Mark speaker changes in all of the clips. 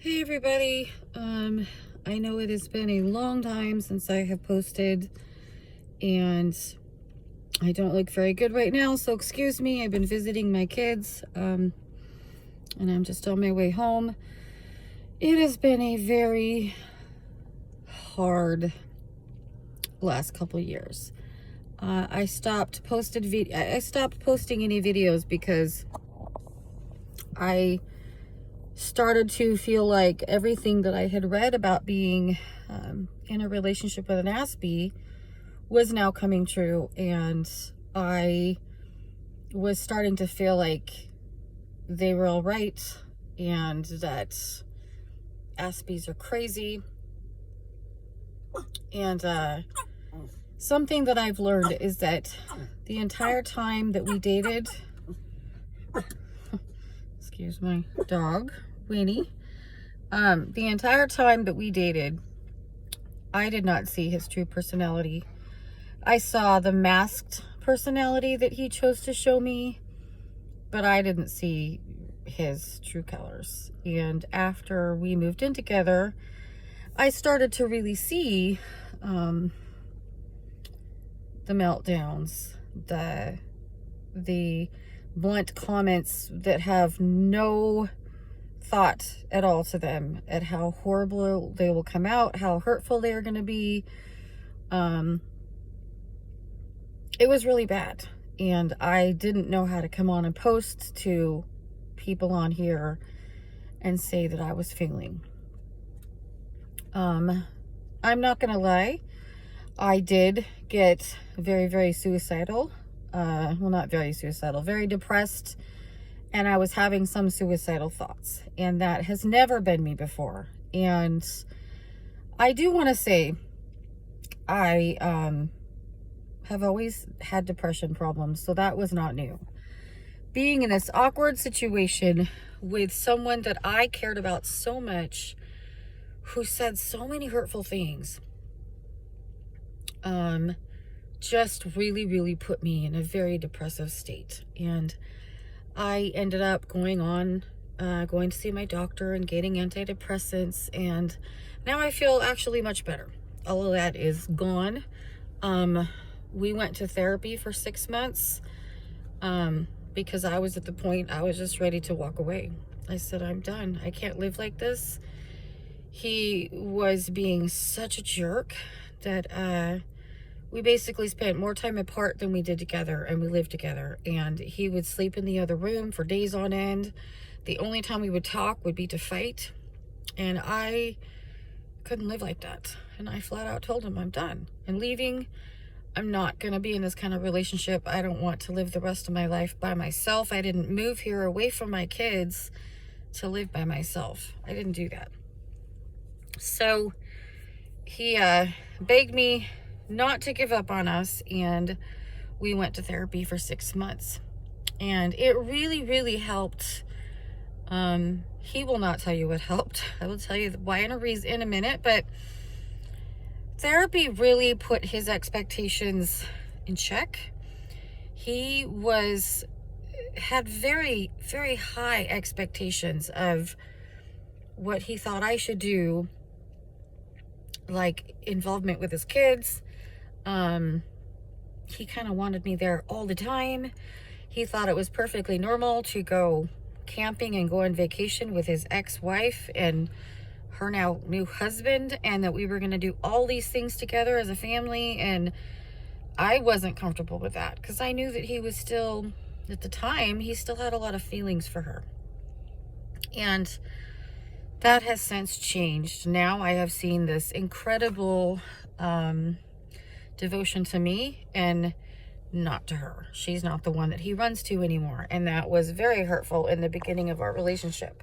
Speaker 1: Hey everybody, I know it has been a long time since I have posted, and I don't look very good right now, so excuse me. I've been visiting my kids, and I'm just on my way home. It has been a very hard last couple years. I stopped posting any videos because I started to feel like everything that I had read about being in a relationship with an Aspie was now coming true, and I was starting to feel like they were all right and that Aspies are crazy. And something that I've learned is that the entire time that we dated, excuse my dog, Winnie, the entire time that we dated, I did not see his true personality. I saw the masked personality that he chose to show me, but I didn't see his true colors. And after we moved in together, I started to really see the meltdowns, the blunt comments that have no thought at all to them, at how horrible they will come out, how hurtful they are going to be. It was really bad, and I didn't know how to come on and post to people on here and say that I was failing. I'm not gonna lie, I did get very, very suicidal. Well, not very suicidal, very depressed, and I was having some suicidal thoughts, and that has never been me before. And I do want to say I have always had depression problems, so that was not new. Being in this awkward situation with someone that I cared about so much, who said so many hurtful things, just really, really put me in a very depressive state. And I ended up going to see my doctor and getting antidepressants, and now I feel actually much better. All of that is gone. We went to therapy for 6 months because I was at the point I was just ready to walk away. I said, I'm done. I can't live like this. He was being such a jerk that we basically spent more time apart than we did together, and we lived together. And he would sleep in the other room for days on end. The only time we would talk would be to fight. And I couldn't live like that. And I flat out told him, I'm done. I'm leaving. I'm not going to be in this kind of relationship. I don't want to live the rest of my life by myself. I didn't move here away from my kids to live by myself. I didn't do that. So he begged me not to give up on us, and we went to therapy for 6 months. And it really, really helped. He will not tell you what helped. I will tell you why in a minute, but therapy really put his expectations in check. He had very, very high expectations of what he thought I should do, like involvement with his kids. He kind of wanted me there all the time. He thought it was perfectly normal to go camping and go on vacation with his ex-wife and her now new husband, and that we were going to do all these things together as a family. And I wasn't comfortable with that because I knew that he was still, at the time, he still had a lot of feelings for her. And that has since changed. Now I have seen this incredible devotion to me and not to her. She's not the one that he runs to anymore. And that was very hurtful in the beginning of our relationship.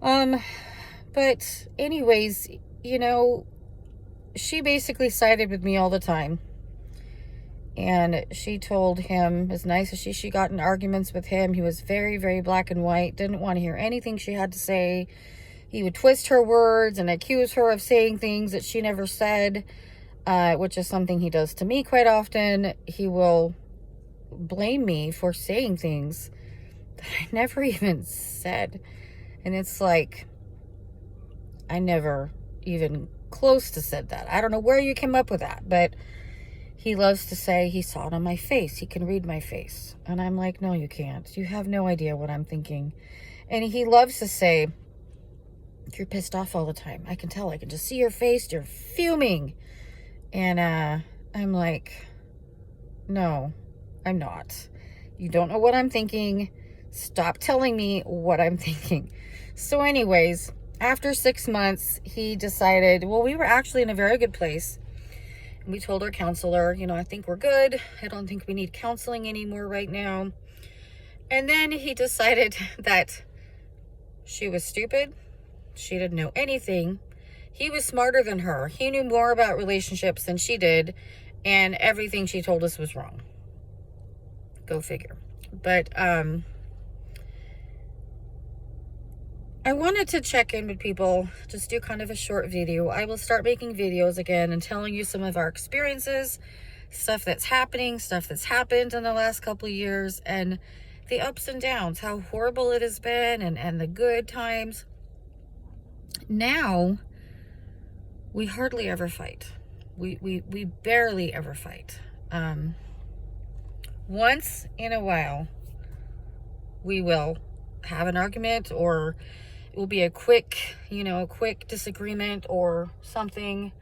Speaker 1: But anyways, she basically sided with me all the time. And she told him, as nice as she got in arguments with him, he was very, very black and white, didn't want to hear anything she had to say. He would twist her words and accuse her of saying things that she never said, which is something he does to me quite often. He will blame me for saying things that I never even said. And it's like, I never even close to said that. I don't know where you came up with that, but he loves to say he saw it on my face. He can read my face. And I'm like, no, you can't. You have no idea what I'm thinking. And he loves to say, you're pissed off all the time. I can tell. I can just see your face. You're fuming. And I'm like, no, I'm not. You don't know what I'm thinking. Stop telling me what I'm thinking. So anyways, after 6 months, he decided, well, we were actually in a very good place. We told our counselor, you know, I think we're good. I don't think we need counseling anymore right now. And then he decided that she was stupid. She didn't know anything. He was smarter than her. He knew more about relationships than she did. And everything she told us was wrong. Go figure. But I wanted to check in with people, just do kind of a short video. I will start making videos again and telling you some of our experiences, stuff that's happening, stuff that's happened in the last couple of years, and the ups and downs, how horrible it has been, and the good times. Now, we hardly ever fight. We barely ever fight. Once in a while, we will have an argument, or it will be a quick disagreement or something.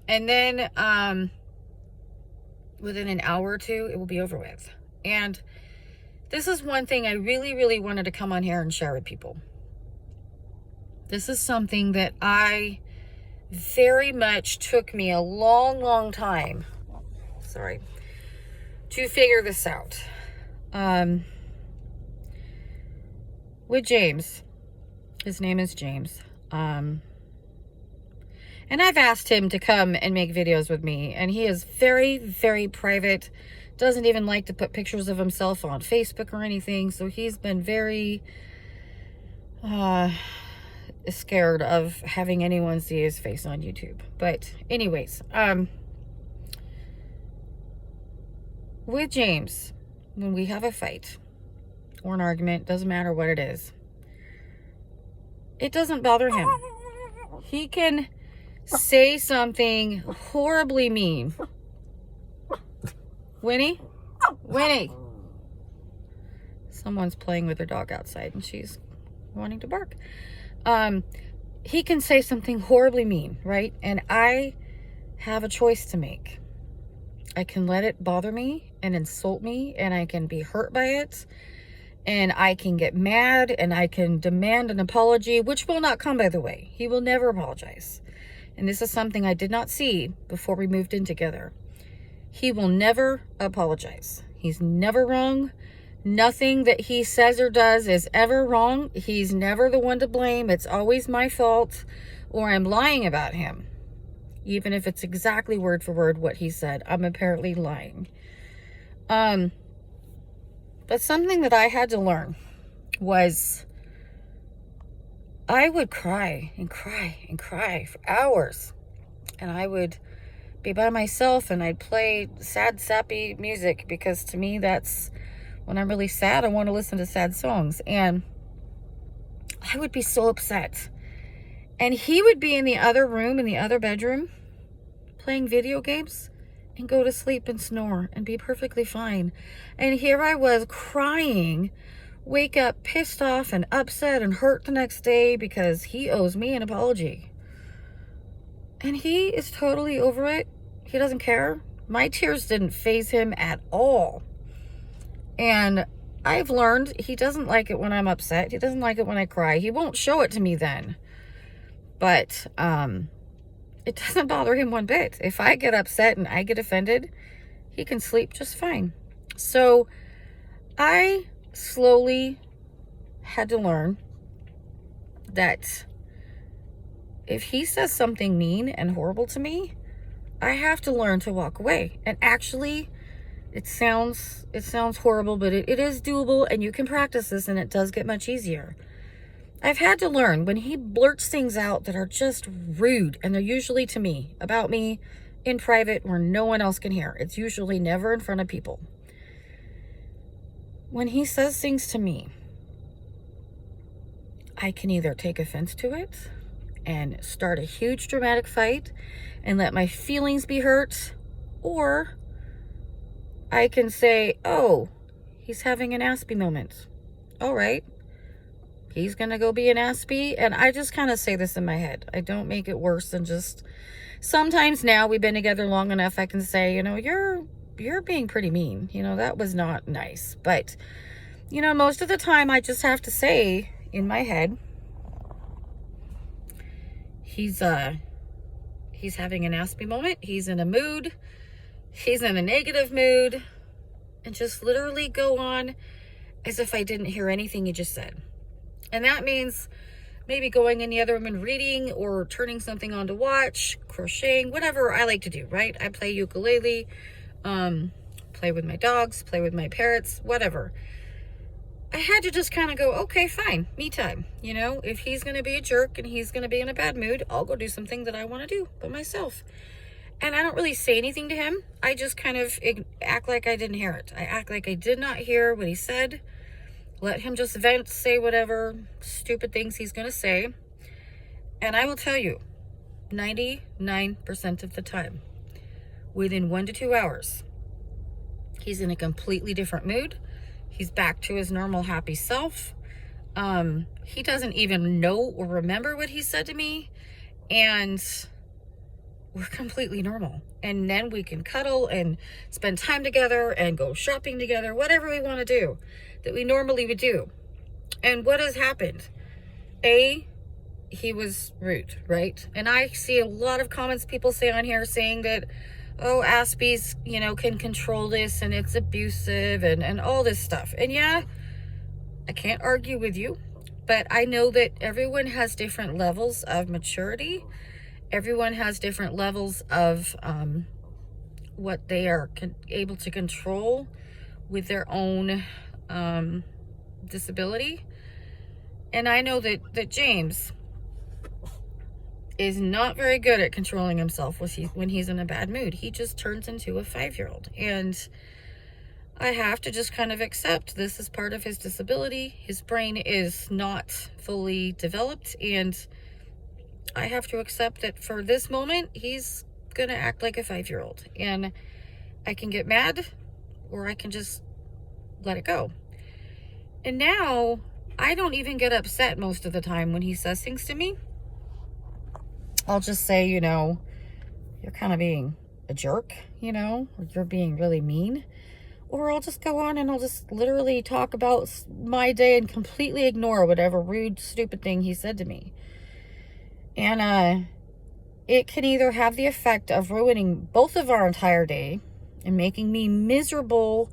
Speaker 1: And then within an hour or two, it will be over with. And this is one thing I really, really wanted to come on here and share with people. This is something that very much took me a long, long time, to figure this out. With James, his name is James, and I've asked him to come and make videos with me, and he is very, very private, doesn't even like to put pictures of himself on Facebook or anything, so he's been very scared of having anyone see his face on YouTube. But anyways, with James, when we have a fight or an argument, doesn't matter what it is, it doesn't bother him. He can say something horribly mean. Winnie? Someone's playing with their dog outside and she's wanting to bark. He can say something horribly mean, right? And I have a choice to make. I can let it bother me and insult me, and I can be hurt by it, and I can get mad, and I can demand an apology, which will not come, by the way. He will never apologize. And this is something I did not see before we moved in together. He will never apologize. He's never wrong. Nothing that he says or does is ever wrong. He's never the one to blame. It's always my fault, or I'm lying about him. Even if it's exactly word for word what he said, I'm apparently lying. But something that I had to learn was I would cry and cry and cry for hours. And I would be by myself and I'd play sad, sappy music, because to me that's when I'm really sad. I want to listen to sad songs. And I would be so upset. And he would be in the other room, in the other bedroom, playing video games and go to sleep and snore and be perfectly fine. And here I was crying, wake up pissed off and upset and hurt the next day because he owes me an apology. And he is totally over it. He doesn't care. My tears didn't faze him at all. And I've learned he doesn't like it when I'm upset. He doesn't like it when I cry. He won't show it to me then. But it doesn't bother him one bit. If I get upset and I get offended, he can sleep just fine. So I slowly had to learn that if he says something mean and horrible to me, I have to learn to walk away. And actually, it sounds horrible, but it is doable, and you can practice this, and it does get much easier. I've had to learn when he blurts things out that are just rude, and they're usually to me, about me, in private where no one else can hear. It's usually never in front of people. When he says things to me, I can either take offense to it and start a huge dramatic fight and let my feelings be hurt, or I can say, oh, he's having an Aspie moment. All right, he's gonna go be an Aspie. And I just kind of say this in my head. I don't make it worse than just, sometimes now we've been together long enough, I can say, you know, you're being pretty mean. You know, that was not nice. But, you know, most of the time I just have to say in my head, he's having an Aspie moment. He's in a mood. He's in a negative mood. And just literally go on as if I didn't hear anything you just said. And that means maybe going in the other room and reading, or turning something on to watch, crocheting, whatever I like to do, right? I play ukulele, play with my dogs, play with my parrots, whatever. I had to just kind of go, okay, fine, me time. You know, if he's going to be a jerk and he's going to be in a bad mood, I'll go do something that I want to do by myself. And I don't really say anything to him. I just kind of act like I didn't hear it. I act like I did not hear what he said. Let him just vent, say whatever stupid things he's going to say. And I will tell you, 99% of the time, within 1 to 2 hours, he's in a completely different mood. He's back to his normal happy self. He doesn't even know or remember what he said to me. And we're completely normal. And then we can cuddle and spend time together and go shopping together, whatever we want to do that we normally would do. And what has happened? He was rude, right? And I see a lot of comments people say on here saying that, oh, Aspies, you know, can control this and it's abusive and all this stuff. And yeah, I can't argue with you, but I know that everyone has different levels of maturity. Everyone has different levels of what they are able to control with their own disability. And I know that James is not very good at controlling himself when he's in a bad mood. He just turns into a 5-year-old. And I have to just kind of accept this is part of his disability. His brain is not fully developed, and I have to accept that for this moment, he's going to act like a 5-year-old. And I can get mad, or I can just let it go. And now, I don't even get upset most of the time when he says things to me. I'll just say, you know, you're kind of being a jerk, you know, or you're being really mean. Or I'll just go on and I'll just literally talk about my day and completely ignore whatever rude, stupid thing he said to me. And it can either have the effect of ruining both of our entire day and making me miserable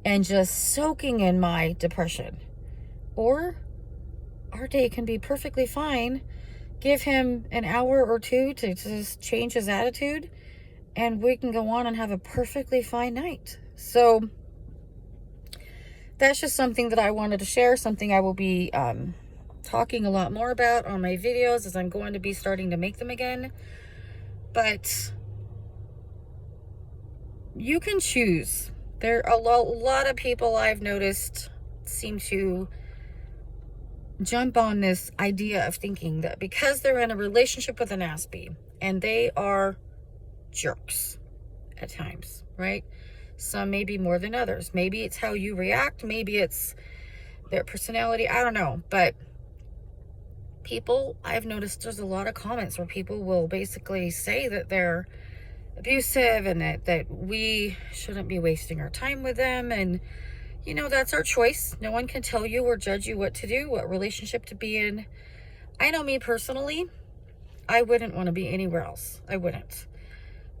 Speaker 1: and just soaking in my depression. Or our day can be perfectly fine. Give him an hour or two to just change his attitude, and we can go on and have a perfectly fine night. So that's just something that I wanted to share, something I will be talking a lot more about on my videos as I'm going to be starting to make them again. But you can choose. There are a lot of people I've noticed seem to jump on this idea of thinking that because they're in a relationship with an Aspie, and they are jerks at times, right? Some maybe more than others. Maybe it's how you react. Maybe it's their personality. I don't know. But people, I've noticed there's a lot of comments where people will basically say that they're abusive and that we shouldn't be wasting our time with them. And, you know, that's our choice. No one can tell you or judge you what to do, what relationship to be in. I know me personally, I wouldn't want to be anywhere else. I wouldn't.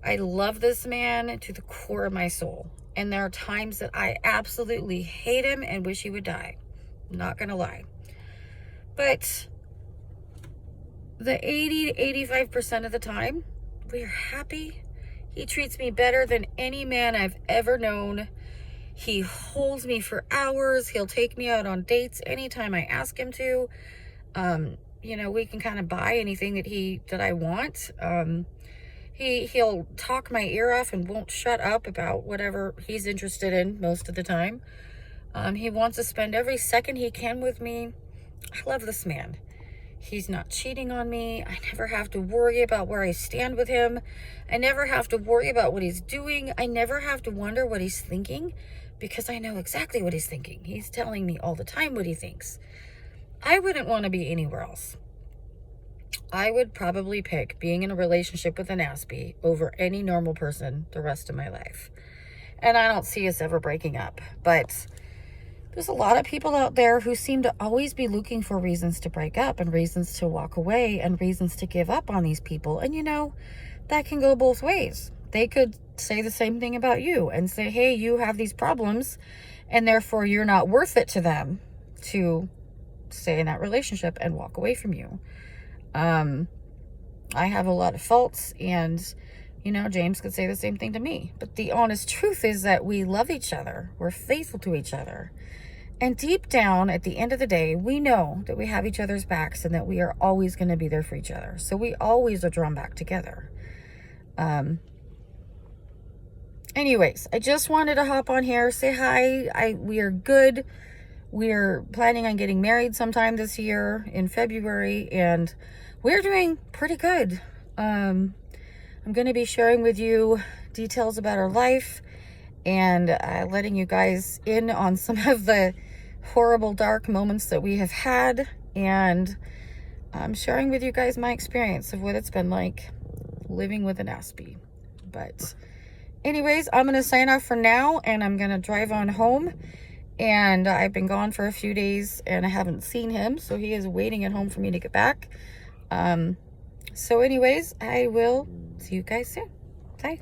Speaker 1: I love this man to the core of my soul. And there are times that I absolutely hate him and wish he would die. I'm not going to lie. But the 80 to 85% of the time, we're happy. He treats me better than any man I've ever known. He holds me for hours. He'll take me out on dates anytime I ask him to. You know, we can kind of buy anything that I want. He'll talk my ear off and won't shut up about whatever he's interested in most of the time. He wants to spend every second he can with me. I love this man. He's not cheating on me. I never have to worry about where I stand with him. I never have to worry about what he's doing. I never have to wonder what he's thinking because I know exactly what he's thinking. He's telling me all the time what he thinks. I wouldn't want to be anywhere else. I would probably pick being in a relationship with an Aspie over any normal person the rest of my life. And I don't see us ever breaking up. But there's a lot of people out there who seem to always be looking for reasons to break up and reasons to walk away and reasons to give up on these people. And that can go both ways. They could say the same thing about you and say, hey, you have these problems and therefore you're not worth it to them to stay in that relationship and walk away from you. I have a lot of faults and James could say the same thing to me. But the honest truth is that we love each other. We're faithful to each other. And deep down, at the end of the day, we know that we have each other's backs and that we are always going to be there for each other. So we always are drawn back together. Anyways, I just wanted to hop on here, say hi. We are good. We're planning on getting married sometime this year in February, and we're doing pretty good. I'm going to be sharing with you details about our life and letting you guys in on some of the horrible, dark moments that we have had. And I'm sharing with you guys my experience of what it's been like living with an Aspie. But anyways, I'm going to sign off for now, and I'm going to drive on home. And I've been gone for a few days, and I haven't seen him, so he is waiting at home for me to get back. So anyways, I will see you guys soon. Bye.